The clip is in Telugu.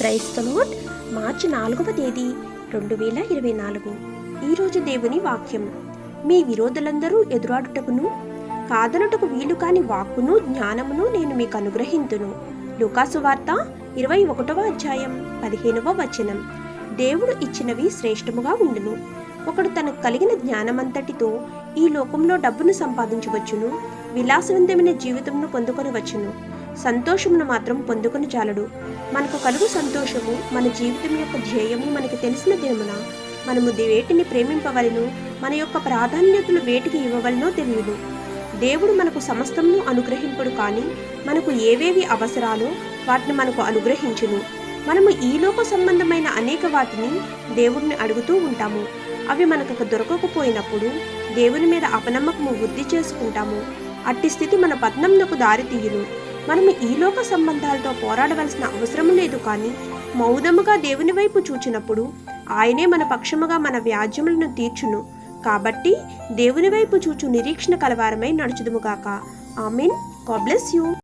Praise the lord. మార్చి 4వ తేదీ 2024. ఈరోజు దేవుని వాక్యం. మీ విరోధులందరూ ఎదురాడుటకును కాదనుటకు వీలు కాని వాక్కును జ్ఞానమును నేను మీకు అనుగ్రహింతును. లూకాసు వార్త 21వ అధ్యాయం 15వ వచనం. దేవుడు ఇచ్చినవి శ్రేష్టముగా ఉండును. ఒకడు తనకు కలిగిన జ్ఞానమంతటితో ఈ లోకంలో డబ్బును సంపాదించవచ్చును, విలాసవంతమైన జీవితమును పొందుకొనవచ్చును, సంతోషమును మాత్రం పొందుకొని చాలడు. మనకు కలుగు సంతోషము, మన జీవితం యొక్క ధ్యేయము మనకి తెలిసిన దినమున మనము వేటిని ప్రేమింపవలెను, మన యొక్క ప్రాధాన్యతలు వేటికి ఇవ్వవలనో తెలియదు. దేవుడు మనకు సమస్తమును అనుగ్రహింపడు, కానీ మనకు ఏవేవి అవసరాలో వాటిని మనకు అనుగ్రహించును. మనము ఈ లోక సంబంధమైన అనేక వాటిని దేవుడిని అడుగుతూ ఉంటాము. అవి మనకు దొరకకపోయినప్పుడు దేవుని మీద అపనమ్మకము వృద్ధి చేసుకుంటాము. అట్టి స్థితి మన పతనంకు దారి తీయును. మనము ఈ లోక సంబంధాలతో పోరాడవలసిన అవసరం లేదు, కానీ మౌనముగా దేవుని వైపు చూచినప్పుడు ఆయనే మన పక్షముగా మన వ్యాజ్యములను తీర్చును. కాబట్టి దేవుని వైపు చూచు నిరీక్షణ కలవారమై నడుచుదుముగాక. ఆమేన్. God bless you.